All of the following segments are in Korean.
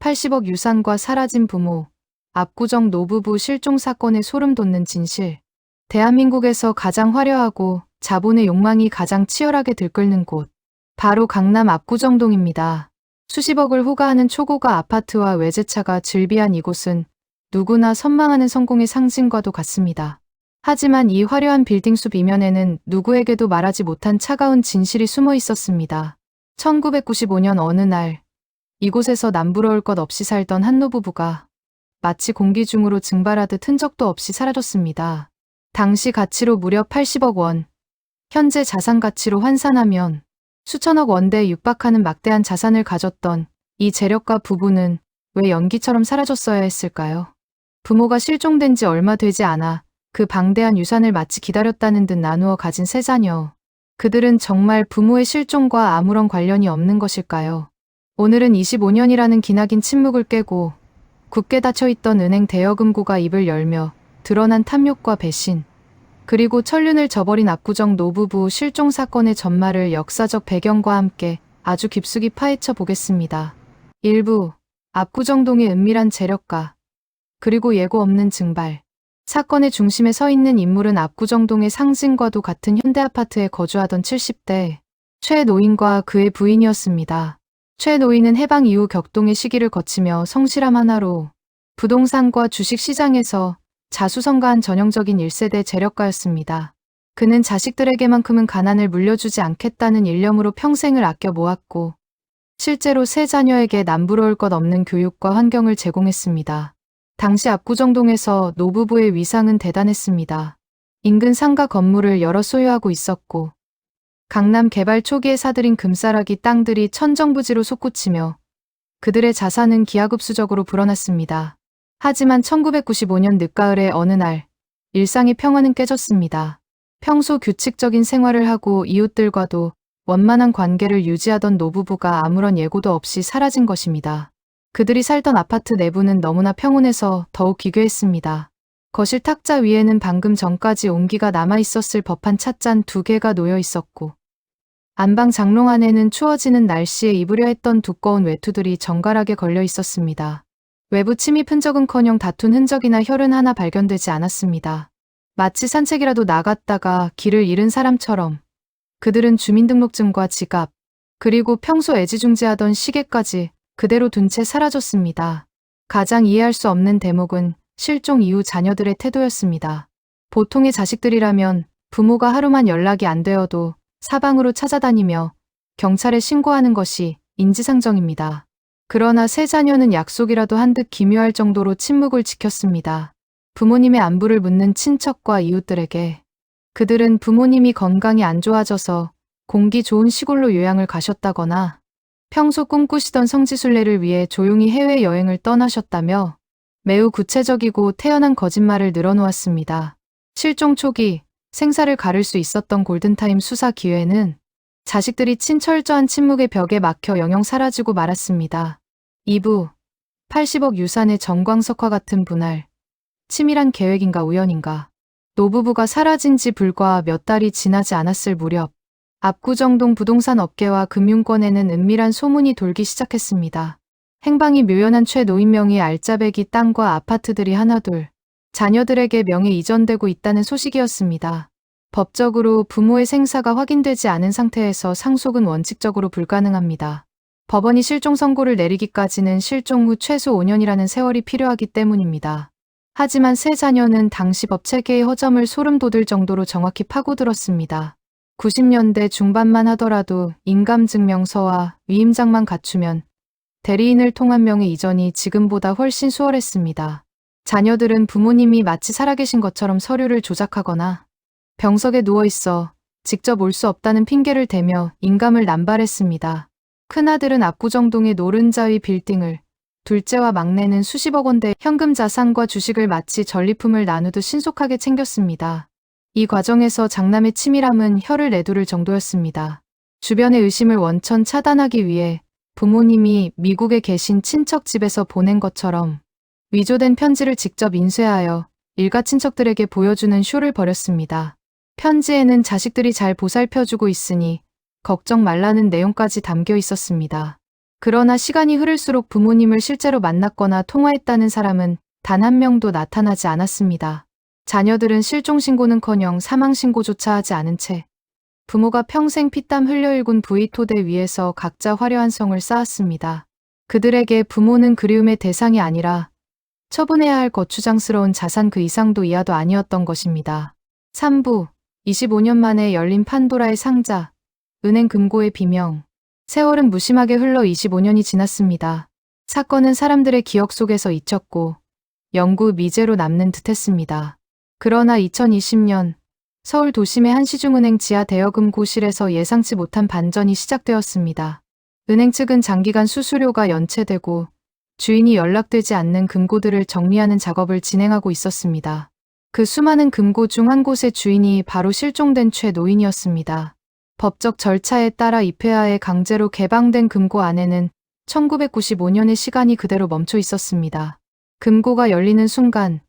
80억 유산과 사라진 부모, 압구정 노부부 실종 사건에 소름 돋는 진실. 대한민국에서 가장 화려하고 자본의 욕망이 가장 치열하게 들끓는 곳. 바로 강남 압구정동입니다. 수십억을 호가하는 초고가 아파트와 외제차가 즐비한 이곳은 누구나 선망하는 성공의 상징과도 같습니다. 하지만 이 화려한 빌딩숲 이면에는 누구에게도 말하지 못한 차가운 진실이 숨어 있었습니다. 1995년 어느 날 이곳에서 남부러울 것 없이 살던 한 노부부가 마치 공기 중으로 증발하듯 흔적도 없이 사라졌습니다. 당시 가치로 무려 80억 원, 현재 자산 가치로 환산하면 수천억 원대에 육박하는 막대한 자산을 가졌던 이 재력가 부부는 왜 연기처럼 사라졌어야 했을까요? 부모가 실종된 지 얼마 되지 않아 그 방대한 유산을 마치 기다렸다는 듯 나누어 가진 세 자녀. 그들은 정말 부모의 실종과 아무런 관련이 없는 것일까요? 오늘은 25년이라는 기나긴 침묵을 깨고 굳게 닫혀있던 은행 대여금고가 입을 열며 드러난 탐욕과 배신, 그리고 천륜을 저버린 압구정 노부부 실종 사건의 전말을 역사적 배경과 함께 아주 깊숙이 파헤쳐 보겠습니다. 일부, 압구정동의 은밀한 재력가, 그리고 예고 없는 증발. 사건의 중심에 서 있는 인물은 압구정동의 상징과도 같은 현대아파트에 거주하던 70대 최 노인과 그의 부인이었습니다. 최 노인은 해방 이후 격동의 시기를 거치며 성실함 하나로 부동산과 주식시장에서 자수성가한 전형적인 1세대 재력가였습니다. 그는 자식들에게만큼은 가난을 물려주지 않겠다는 일념으로 평생을 아껴 모았고 실제로 세 자녀에게 남부러울 것 없는 교육과 환경을 제공했습니다. 당시 압구정동에서 노부부의 위상은 대단했습니다. 인근 상가 건물을 여러 소유하고 있었고 강남 개발 초기에 사들인 금싸라기 땅들이 천정부지로 솟구치며 그들의 자산은 기하급수적으로 불어났습니다. 하지만 1995년 늦가을의 어느 날 일상의 평화는 깨졌습니다. 평소 규칙적인 생활을 하고 이웃들과도 원만한 관계를 유지하던 노부부가 아무런 예고도 없이 사라진 것입니다. 그들이 살던 아파트 내부는 너무나 평온해서 더욱 기괴했습니다. 거실 탁자 위에는 방금 전까지 온기가 남아있었을 법한 찻잔 2개가 놓여 있었고 안방 장롱 안에는 추워지는 날씨에 입으려 했던 두꺼운 외투들이 정갈하게 걸려 있었습니다. 외부 침입 흔적은커녕 다툰 흔적이나 혈흔 하나 발견되지 않았습니다. 마치 산책이라도 나갔다가 길을 잃은 사람처럼 그들은 주민등록증과 지갑, 그리고 평소 애지중지하던 시계까지 그대로 둔 채 사라졌습니다. 가장 이해할 수 없는 대목은 실종 이후 자녀들의 태도였습니다. 보통의 자식들이라면 부모가 하루만 연락이 안 되어도 사방으로 찾아다니며 경찰에 신고하는 것이 인지상정입니다. 그러나 세 자녀는 약속이라도 한 듯 기묘할 정도로 침묵을 지켰습니다. 부모님의 안부를 묻는 친척과 이웃들에게 그들은 부모님이 건강이 안 좋아져서 공기 좋은 시골로 요양을 가셨다거나 평소 꿈꾸시던 성지순례를 위해 조용히 해외여행을 떠나셨다며 매우 구체적이고 태연한 거짓말을 늘어놓았습니다. 실종 초기 생사를 가를 수 있었던 골든타임 수사 기회는 자식들이 친철저한 침묵의 벽에 막혀 영영 사라지고 말았습니다. 2부, 80억 유산의 정광석화 같은 분할. 치밀한 계획인가 우연인가. 노부부가 사라진 지 불과 몇 달이 지나지 않았을 무렵 압구정동 부동산 업계와 금융권에는 은밀한 소문이 돌기 시작했습니다. 행방이 묘연한 최 노인 명의의 알짜배기 땅과 아파트들이 하나둘 자녀들에게 명예 이전되고 있다는 소식이었습니다. 법적으로 부모의 생사가 확인되지 않은 상태에서 상속은 원칙적으로 불가능합니다. 법원이 실종 선고를 내리기까지는 실종 후 최소 5년이라는 세월이 필요하기 때문입니다. 하지만 세 자녀는 당시 법 체계의 허점을 소름 돋을 정도로 정확히 파고들었습니다. 90년대 중반만 하더라도 인감증명서와 위임장만 갖추면 대리인을 통한 명의 이전이 지금보다 훨씬 수월했습니다. 자녀들은 부모님이 마치 살아계신 것처럼 서류를 조작하거나 병석에 누워있어 직접 올 수 없다는 핑계를 대며 인감을 남발했습니다. 큰아들은 압구정동의 노른자 위 빌딩을, 둘째와 막내는 수십억 원대 현금 자산과 주식을 마치 전리품을 나누듯 신속하게 챙겼습니다. 이 과정에서 장남의 치밀함은 혀를 내두를 정도였습니다. 주변의 의심을 원천 차단하기 위해 부모님이 미국에 계신 친척 집에서 보낸 것처럼 위조된 편지를 직접 인쇄하여 일가 친척들에게 보여주는 쇼를 벌였습니다. 편지에는 자식들이 잘 보살펴주고 있으니 걱정 말라는 내용까지 담겨 있었습니다. 그러나 시간이 흐를수록 부모님을 실제로 만났거나 통화했다는 사람은 단 한 명도 나타나지 않았습니다. 자녀들은 실종신고는커녕 사망신고조차 하지 않은 채 부모가 평생 피땀 흘려 일군 V토대 위에서 각자 화려한 성을 쌓았습니다. 그들에게 부모는 그리움의 대상이 아니라 처분해야 할 거추장스러운 자산 그 이상도 이하도 아니었던 것입니다. 3부 25년 만에 열린 판도라의 상자, 은행 금고의 비명. 세월은 무심하게 흘러 25년이 지났습니다. 사건은 사람들의 기억 속에서 잊혔고 영구 미제로 남는 듯했습니다. 그러나 2020년 서울 도심의 한 시중은행 지하 대여금고실에서 예상치 못한 반전이 시작되었습니다. 은행 측은 장기간 수수료가 연체되고 주인이 연락되지 않는 금고들을 정리하는 작업을 진행하고 있었습니다. 그 수많은 금고 중 한 곳의 주인이 바로 실종된 최 노인이었습니다. 법적 절차에 따라 입회하에 강제로 개방된 금고 안에는 1995년의 시간이 그대로 멈춰 있었습니다. 금고가 열리는 순간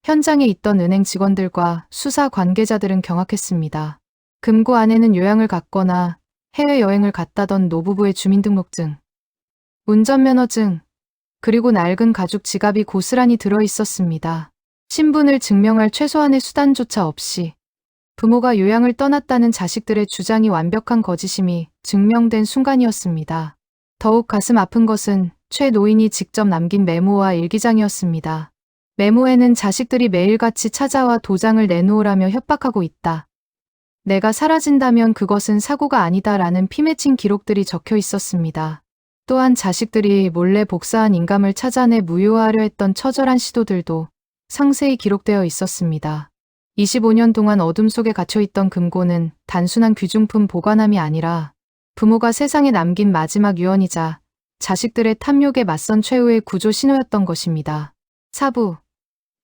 현장에 있던 은행 직원들과 수사 관계자들은 경악했습니다. 금고 안에는 요양을 갔거나 해외여행을 갔다던 노부부의 주민등록증, 운전면허증, 그리고 낡은 가죽 지갑이 고스란히 들어 있었습니다. 신분을 증명할 최소한의 수단조차 없이 부모가 요양을 떠났다는 자식들의 주장이 완벽한 거짓임이 증명된 순간이었습니다. 더욱 가슴 아픈 것은 최 노인이 직접 남긴 메모와 일기장이었습니다. 메모에는 자식들이 매일같이 찾아와 도장을 내놓으라며 협박하고 있다. 내가 사라진다면 그것은 사고가 아니다 라는 피맺힌 기록들이 적혀 있었습니다. 또한 자식들이 몰래 복사한 인감을 찾아내 무효화하려 했던 처절한 시도들도 상세히 기록되어 있었습니다. 25년 동안 어둠 속에 갇혀있던 금고는 단순한 귀중품 보관함이 아니라 부모가 세상에 남긴 마지막 유언이자 자식들의 탐욕에 맞선 최후의 구조 신호였던 것입니다. 4부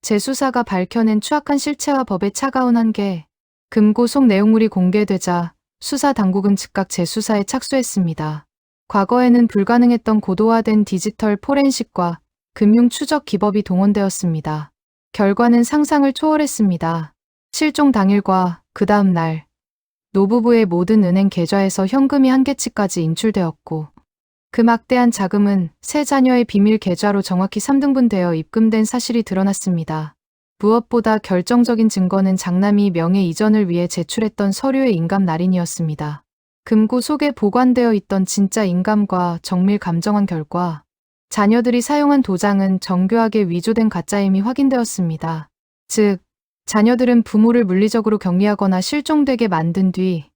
재수사가 밝혀낸 추악한 실체와 법의 차가운 한계. 금고 속 내용물이 공개되자 수사 당국은 즉각 재수사에 착수했습니다. 과거에는 불가능했던 고도화된 디지털 포렌식과 금융 추적 기법이 동원되었습니다. 결과는 상상을 초월했습니다. 실종 당일과 그 다음 날 노부부의 모든 은행 계좌에서 현금이 한계치까지 인출되었고 그 막대한 자금은 세 자녀의 비밀 계좌로 정확히 3등분되어 입금된 사실이 드러났습니다. 무엇보다 결정적인 증거는 장남이 명예 이전을 위해 제출했던 서류의 인감 날인이었습니다. 금고 속에 보관되어 있던 진짜 인감과 정밀 감정한 결과 자녀들이 사용한 도장은 정교하게 위조된 가짜임이 확인되었습니다. 즉, 자녀들은 부모를 물리적으로 격리하거나 실종되게 만든 뒤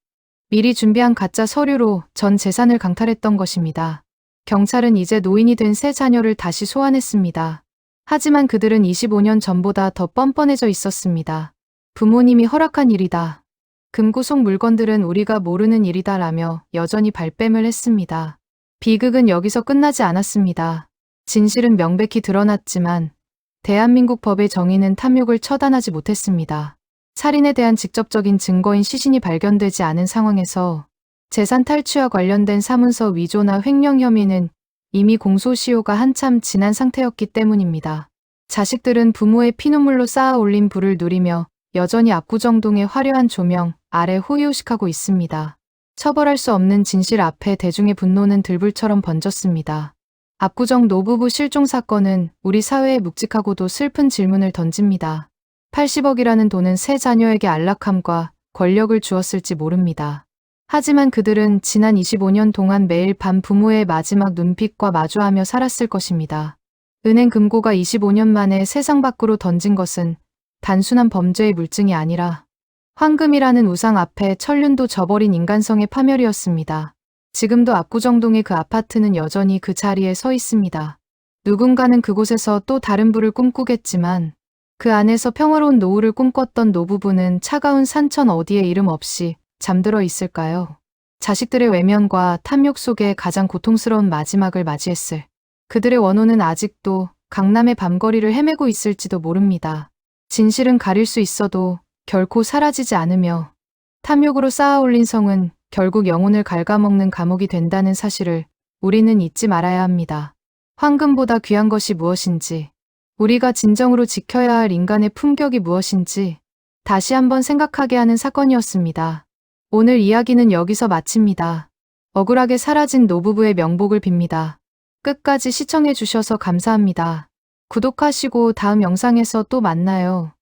미리 준비한 가짜 서류로 전 재산을 강탈했던 것입니다. 경찰은 이제 노인이 된 세 자녀를 다시 소환했습니다. 하지만 그들은 25년 전보다 더 뻔뻔해져 있었습니다. 부모님이 허락한 일이다. 금고 속 물건들은 우리가 모르는 일이다 라며 여전히 발뺌을 했습니다. 비극은 여기서 끝나지 않았습니다. 진실은 명백히 드러났지만 대한민국 법의 정의는 탐욕을 처단하지 못했습니다. 살인에 대한 직접적인 증거인 시신이 발견되지 않은 상황에서 재산 탈취와 관련된 사문서 위조나 횡령 혐의는 이미 공소시효가 한참 지난 상태였기 때문입니다. 자식들은 부모의 피눈물로 쌓아 올린 부를 누리며 여전히 압구정동의 화려한 조명 아래 호의호식하고 있습니다. 처벌할 수 없는 진실 앞에 대중의 분노는 들불처럼 번졌습니다. 압구정 노부부 실종 사건은 우리 사회에 묵직하고도 슬픈 질문을 던집니다. 80억이라는 돈은 세 자녀에게 안락함과 권력을 주었을지 모릅니다. 하지만 그들은 지난 25년 동안 매일 밤 부모의 마지막 눈빛과 마주하며 살았을 것입니다. 은행 금고가 25년 만에 세상 밖으로 던진 것은 단순한 범죄의 물증이 아니라 황금이라는 우상 앞에 천륜도 저버린 인간성의 파멸이었습니다. 지금도 압구정동의 그 아파트는 여전히 그 자리에 서 있습니다. 누군가는 그곳에서 또 다른 부를 꿈꾸겠지만 그 안에서 평화로운 노후를 꿈꿨던 노부부는 차가운 산천 어디에 이름 없이 잠들어 있을까요? 자식들의 외면과 탐욕 속에 가장 고통스러운 마지막을 맞이했을 그들의 원호는 아직도 강남의 밤거리를 헤매고 있을지도 모릅니다. 진실은 가릴 수 있어도 결코 사라지지 않으며 탐욕으로 쌓아 올린 성은 결국 영혼을 갉아먹는 감옥이 된다는 사실을 우리는 잊지 말아야 합니다. 황금보다 귀한 것이 무엇인지, 우리가 진정으로 지켜야 할 인간의 품격이 무엇인지 다시 한번 생각하게 하는 사건이었습니다. 오늘 이야기는 여기서 마칩니다. 억울하게 사라진 노부부의 명복을 빕니다. 끝까지 시청해주셔서 감사합니다. 구독하시고 다음 영상에서 또 만나요.